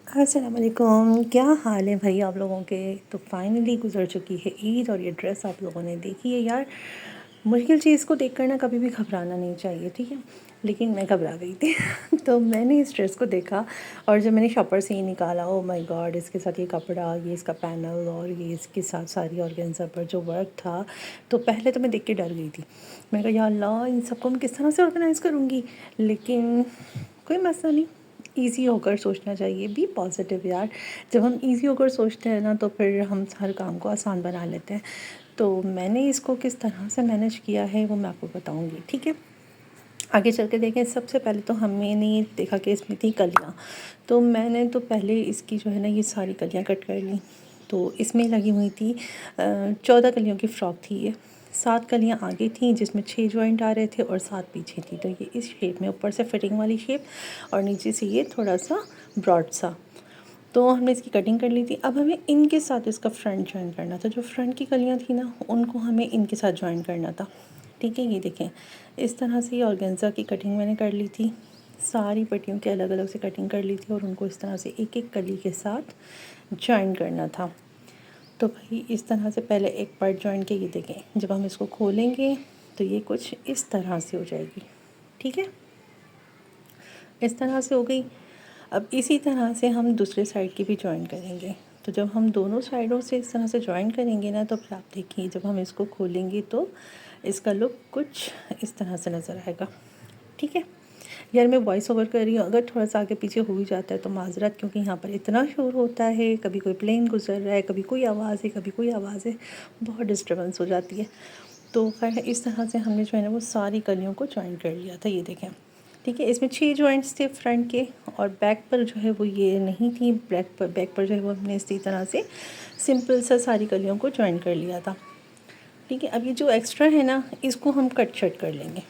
अस्सलाम वालेकुम, क्या हाल है भाई आप लोगों के। तो फाइनली गुज़र चुकी है ईद और ये ड्रेस आप लोगों ने देखी है यार। मुश्किल चीज़ को देखकर ना कभी भी घबराना नहीं चाहिए, ठीक है। लेकिन मैं घबरा गई थी तो मैंने इस ड्रेस को देखा और जब मैंने शॉपर से ही निकाला, ओ माय गॉड, इसके साथ ये कपड़ा, ये इसका पैनल और ये इसके साथ सारी ऑर्गेन्जा पर जो वर्क था, तो पहले तो मैं देख के डर गई थी। मैंने कहा या अल्लाह, इन सबको मैं किस तरह से ऑर्गेनाइज़ करूँगी। लेकिन कोई मसला नहीं, ईज़ी होकर सोचना चाहिए, बी पॉजिटिव यार। जब हम ईज़ी होकर सोचते हैं ना तो फिर हम हर काम को आसान बना लेते हैं। तो मैंने इसको किस तरह से मैनेज किया है वो मैं आपको बताऊंगी, ठीक है। आगे चल के देखें, सबसे पहले तो हमने देखा कि इसमें थी कलियाँ। तो मैंने तो पहले इसकी जो है ना ये सारी कलियाँ कट कर ली। तो इसमें लगी हुई थी 14 कलियों की फ़्रॉक थी ये। 7 कलियाँ आगे थी जिसमें 6 जॉइंट आ रहे थे और 7 पीछे थी। तो ये इस शेप में, ऊपर से फिटिंग वाली शेप और नीचे से ये थोड़ा सा ब्रॉड सा। तो हमने इसकी कटिंग कर ली थी। अब हमें इनके साथ इसका फ्रंट जॉइन करना था। जो फ्रंट की कलियाँ थी ना उनको हमें इनके साथ जॉइन करना था, ठीक है। ये देखें, इस तरह से ये ऑर्गेन्जा की कटिंग मैंने कर ली थी। सारी पट्टियों की अलग अलग से कटिंग कर ली थी और उनको इस तरह से एक एक कली के साथ जॉइन करना था। तो भाई इस तरह से पहले एक पार्ट जॉइन के, ये देखें, जब हम इसको खोलेंगे तो ये कुछ इस तरह से हो जाएगी, ठीक है। इस तरह से हो गई। अब इसी तरह से हम दूसरे साइड की भी जॉइन करेंगे। तो जब हम दोनों साइडों से इस तरह से जॉइन करेंगे ना तो फिर आप देखिए जब हम इसको खोलेंगे तो इसका लुक कुछ इस तरह से नज़र आएगा, ठीक है। यार मैं वॉइस ओवर कर रही हूँ, अगर थोड़ा सा आगे पीछे हो ही जाता है तो माज़रत, क्योंकि यहाँ पर इतना शोर होता है, कभी कोई प्लेन गुजर रहा है, कभी कोई आवाज़ है, कभी कोई आवाज़ है, बहुत डिस्टर्बेंस हो जाती है। तो खैर इस तरह से हमने जो है ना वो सारी कलियों को जॉइन कर लिया था, ये देखें, ठीक है। इसमें 6 जॉइंट्स थे फ्रंट के और बैक पर जो है वो ये नहीं थी। बैक पर जो है वो हमने इसी तरह से सिंपल सा सारी कलियों को जॉइन कर लिया था, ठीक है। अब ये जो एक्स्ट्रा है ना इसको हम कट शट कर लेंगे,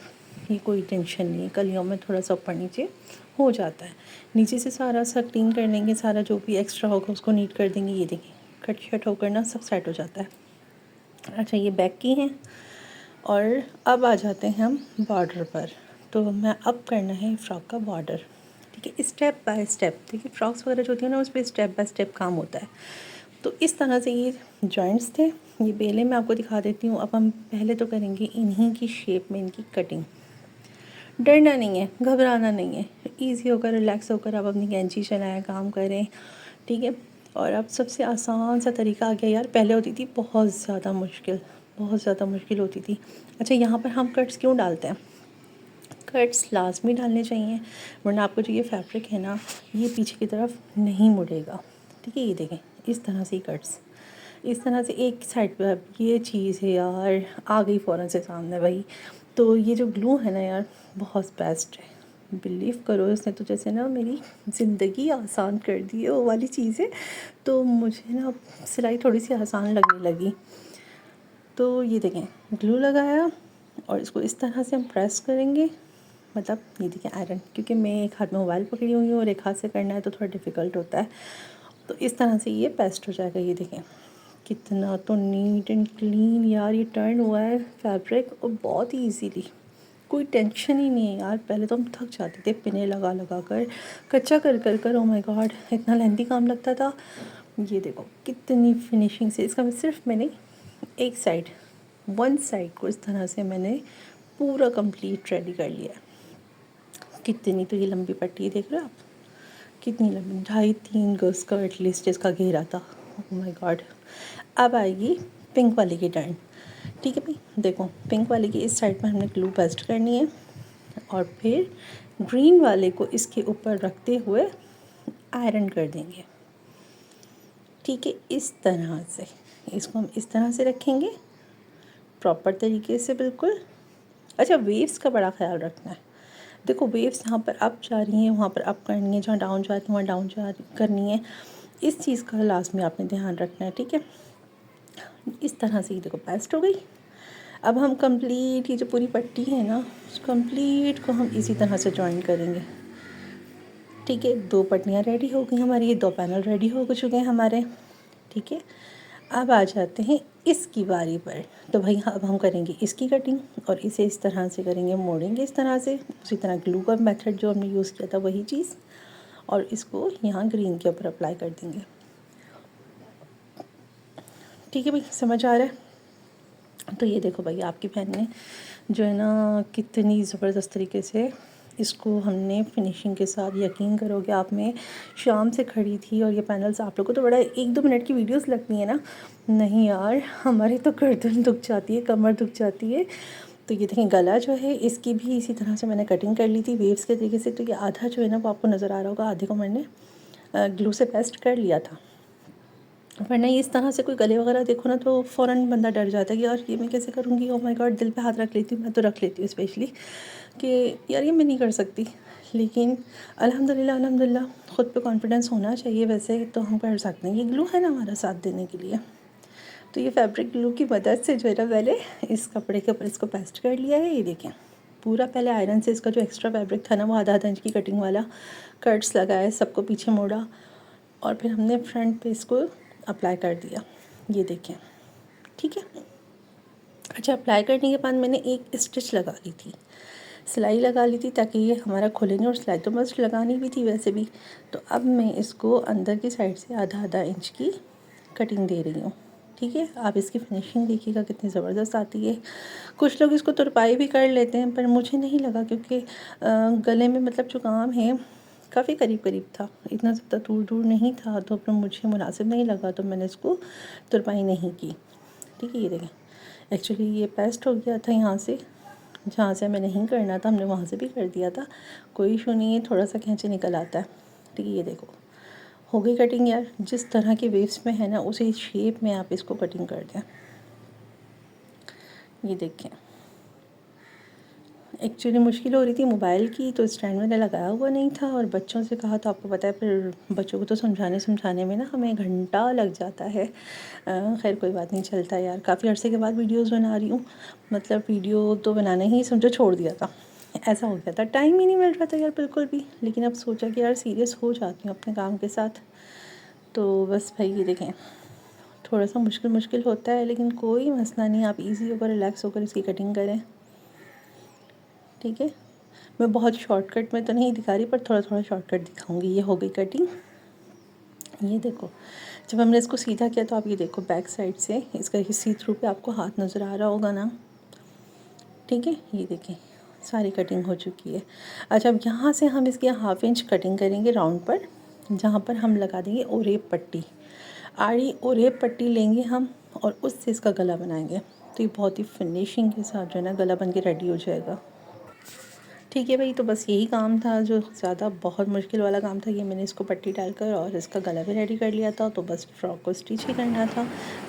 ये कोई टेंशन नहीं है। कलियों में थोड़ा सा ऊपर नीचे हो जाता है, नीचे से सारा सा क्लीन कर लेंगे, सारा जो भी एक्स्ट्रा होगा उसको नीट कर देंगे। ये देखिए कट शट होकर ना सब सेट हो जाता है। अच्छा, ये बैक की हैं। और अब आ जाते हैं हम बॉर्डर पर। तो मैं अब करना है फ़्रॉक का बॉर्डर, ठीक है, स्टेप बाय स्टेप। देखिए फ्रॉक्स वगैरह जो होती है ना उस पर स्टेप बाय स्टेप काम होता है। तो इस तरह से ये जॉइंट्स थे, ये बेले मैं आपको दिखा देती हूँ। अब हम पहले तो करेंगे इन्हीं की शेप में इनकी कटिंग। डरना नहीं है, घबराना नहीं है, ईज़ी होकर रिलैक्स होकर आप अपनी कैंची चलाएं, काम करें, ठीक है। और अब सबसे आसान सा तरीका आ गया यार, पहले होती थी बहुत ज़्यादा मुश्किल, बहुत ज़्यादा मुश्किल होती थी। अच्छा, यहाँ पर हम कट्स क्यों डालते हैं? कट्स लाजमी डालने चाहिए, वरना आपको जो ये फैब्रिक है ना ये पीछे की तरफ नहीं मुड़ेगा, ठीक है। ये देखें इस तरह से कट्स, इस तरह से एक साइड पर। ये चीज़ है यार, आ गई फ़ौरन से सामने भाई। तो ये जो ग्लू है ना यार बहुत बेस्ट है, बिलीव करो, इसने तो जैसे ना मेरी ज़िंदगी आसान कर दी है, वो वाली चीज़ है। तो मुझे ना सिलाई थोड़ी सी आसान लगने लगी। तो ये देखें ग्लू लगाया और इसको इस तरह से हम प्रेस करेंगे, मतलब ये देखिए आयरन, क्योंकि मैं एक हाथ में मोबाइल पकड़ी हुई हूँ और एक हाथ से करना है तो थोड़ा डिफ़िकल्ट होता है। तो इस तरह से ये पेस्ट हो जाएगा। ये देखें कितना तो नीट एंड क्लीन यार ये टर्न हुआ है फैब्रिक, और बहुत ही ईजीली, कोई टेंशन ही नहीं है यार। पहले तो हम थक जाते थे पिने लगा लगा कर, कच्चा कर कर कर, ओ माय गॉड इतना लेंथी काम लगता था। ये देखो कितनी फिनिशिंग से इसका सिर्फ मैंने एक साइड, वन साइड को इस तरह से मैंने पूरा कंप्लीट रेडी कर लिया। कितनी तो ये लंबी पट्टी देख रहे हो आप, कितनी लंबी, 2.5-3 गज का एटलीस्ट इसका घेरा था। Oh my God. अब आएगी पिंक वाले की टर्न, ठीक है भाई। देखो पिंक वाले की इस साइड पर हमने ग्लू पेस्ट करनी है और फिर ग्रीन वाले को इसके ऊपर रखते हुए आयरन कर देंगे, ठीक है। इस तरह से इसको हम इस तरह से रखेंगे प्रॉपर तरीके से, बिल्कुल। अच्छा, वेव्स का बड़ा ख्याल रखना है। देखो वेव्स यहाँ पर अप जा रही हैं, वहाँ पर अप करनी है, जहाँ डाउन जा रही है वहाँ डाउन जा करनी है। इस चीज़ का लास्ट में आपने ध्यान रखना है, ठीक है। इस तरह से ये देखो पेस्ट हो गई। अब हम कंप्लीट ये जो पूरी पट्टी है ना उस कंप्लीट को हम इसी तरह से जॉइन करेंगे, ठीक है। 2 पट्टियाँ रेडी हो गई हमारी, ये 2 पैनल रेडी हो चुके हैं हमारे, ठीक है। अब आ जाते हैं इसकी बारी पर। तो भाई अब हम करेंगे इसकी कटिंग और इसे इस तरह से करेंगे, मोड़ेंगे इस तरह से, उसी तरह ग्लू का मेथड जो हमने यूज़ किया था वही चीज़। और इसको यहाँ ग्रीन के ऊपर अप्लाई कर देंगे। ठीक है भाई, समझ आ रहा है। तो ये देखो भाई, आपकी बहन ने जो है ना कितनी ज़बरदस्त तरीके से इसको हमने फिनिशिंग के साथ, यकीन करोगे आप, मैं शाम से खड़ी थी और ये पैनल्स आप लोगों को तो बड़ा 1-2 मिनट की वीडियोस लगती है ना, नहीं यार हमारी तो गर्दन दुख जाती है, कमर दुख जाती है। तो ये देखें, गला जो है इसकी भी इसी तरह से मैंने कटिंग कर ली थी वेव्स के तरीके से। तो ये आधा जो है ना वो आपको नज़र आ रहा होगा, आधे को मैंने ग्लू से पेस्ट कर लिया था। वरना इस तरह से कोई गले वगैरह देखो ना तो फ़ौरन बंदा डर जाता है कि यार ये मैं कैसे करूँगी, ओ माय गॉड, दिल पे हाथ रख लेती हूँ, मैं तो रख लेती हूँ स्पेशली कि यार ये मैं नहीं कर सकती। लेकिन अल्हम्दुलिल्लाह ख़ुद पे कॉन्फिडेंस होना चाहिए, वैसे तो हम कर सकते हैं। ये ग्लू है ना हमारा साथ देने के लिए। तो ये फैब्रिक ग्लू की मदद से जो है ना मैंने इस कपड़े के ऊपर इसको पेस्ट कर लिया है। ये देखें, पूरा पहले आयरन से इसका जो एक्स्ट्रा फैब्रिक था ना वो आधा इंच की कटिंग वाला कट्स लगाए, सबको पीछे मोड़ा और फिर हमने फ्रंट पे इसको अप्लाई कर दिया। ये देखें, ठीक है। अच्छा, अप्लाई करने के बाद मैंने एक स्टिच लगा ली थी, सिलाई लगा ली थी ताकि ये हमारा खुले नहीं, और सिलाई तो मस्त लगानी भी थी वैसे भी। तो अब मैं इसको अंदर की साइड से आधा इंच की कटिंग दे रही हूँ। ठीक है, आप इसकी फिनिशिंग देखिएगा कितनी ज़बरदस्त आती है। कुछ लोग इसको तुरपाई भी कर लेते हैं, पर मुझे नहीं लगा, क्योंकि गले में मतलब जो काम है काफ़ी करीब करीब था, इतना ज़्यादा दूर दूर नहीं था, तो फिर मुझे मुनासिब नहीं लगा, तो मैंने इसको तुरपाई नहीं की। ठीक है, ये देखें, एक्चुअली ये पेस्ट हो गया था यहाँ से, जहाँ से हमें नहीं करना था हमने वहाँ से भी कर दिया था, कोई इशू नहीं है, थोड़ा सा खींचे निकल आता है। ठीक है, ये देखो हो गई कटिंग यार। जिस तरह की वेव्स में है ना उसी शेप में आप इसको कटिंग कर दें। ये देखें, एक्चुअली मुश्किल हो रही थी मोबाइल की, तो स्टैंड मैंने लगाया हुआ नहीं था, और बच्चों से कहा तो आपको पता है फिर बच्चों को तो समझाने में ना हमें घंटा लग जाता है। खैर कोई बात नहीं, चलता है यार। काफ़ी अर्से के बाद वीडियोस बना रही हूँ, मतलब वीडियो तो बनाना ही समझो छोड़ दिया था, ऐसा हो गया था, टाइम ही नहीं मिल रहा था यार बिल्कुल भी। लेकिन अब सोचा कि यार सीरियस हो जाती हूँ अपने काम के साथ, तो बस भाई ये देखें, थोड़ा सा मुश्किल होता है, लेकिन कोई मसला नहीं, आप ईज़ी होकर रिलैक्स होकर इसकी कटिंग करें। ठीक है, मैं बहुत शॉर्टकट में तो नहीं दिखा रही, पर थोड़ा थोड़ा शॉर्टकट दिखाऊंगी। ये हो गई कटिंग। ये देखो, जब हमने इसको सीधा किया तो आप ये देखो बैक साइड से इसका ये सी थ्रू पे आपको हाथ नज़र आ रहा होगा ना। ठीक है, ये देखें सारी कटिंग हो चुकी है। अच्छा, अब यहाँ से हम इसकी 1/2 इंच कटिंग करेंगे राउंड पर, जहाँ पर हम लगा देंगे ओरेब पट्टी, आड़ी ओरेब पट्टी लेंगे हम, और उससे इसका गला बनाएंगे। तो ये बहुत ही फिनिशिंग के साथ जो है ना गला बन के रेडी हो जाएगा। ठीक है भाई, तो बस यही काम था, जो ज़्यादा बहुत मुश्किल वाला काम था। ये मैंने इसको पट्टी डालकर और इसका गला भी रेडी कर लिया था, तो बस फ्रॉक को स्टिच ही करना था,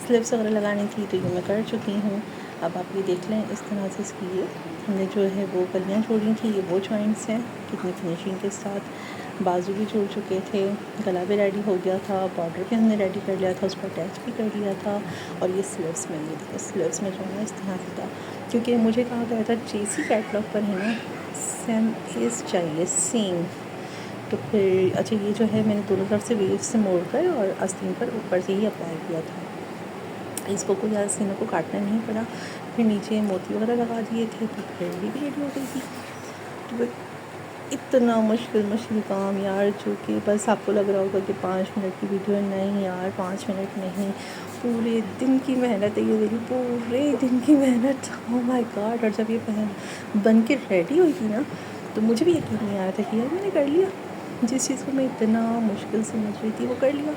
स्लीव्स वगैरह लगानी थी, तो ये मैं कर चुकी हूँ। अब आप ये देख लें, इस तरह से इसकी ये हमने जो है वो कलियाँ जोड़ी थी, ये वो जॉइंट्स हैं, कितनी फिनिशिंग के साथ। बाजू भी जोड़ चुके थे, गला भी रेडी हो गया था, बॉर्डर भी हमने रेडी कर लिया था, उसको अटैच भी कर लिया था। और ये स्लीव्स में, ये देखो स्लीव्स में जो है ना इस तरह से था, क्योंकि मुझे कहा गया था JC कैटलॉग पर है ना सेम फेस चाहिए, सेम। तो फिर अच्छा, ये जो है मैंने दोनों तरफ से वेव से मोड़ कर और आस्तीन पर ऊपर से ही अप्लाई किया था। इसको कोई आस्तीनों को काटना नहीं पड़ा, फिर नीचे मोती वगैरह लगा दिए थे, तो फिर ये भी रेडी हो गई थी। तो इतना मुश्किल काम यार, जो कि बस आपको लग रहा होगा कि 5 मिनट की वीडियो, नहीं यार 5 मिनट नहीं, पूरे दिन की मेहनत है ये मेरी, पूरे दिन की मेहनत। Oh my God. और जब ये बन के रेडी हुई थी ना, तो मुझे भी यकीन नहीं आया था कि यार मैंने कर लिया, जिस चीज़ को मैं इतना मुश्किल समझ रही थी वो कर लिया।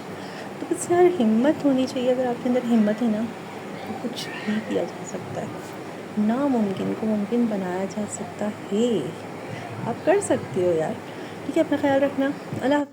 तो बस यार हिम्मत होनी चाहिए, अगर आपके अंदर हिम्मत है ना तो कुछ भी किया जा सकता है, नामुमकिन को मुमकिन बनाया जा सकता है। आप कर सकते हो यार। ठीक है, अपना ख्याल रखना। अल्लाह।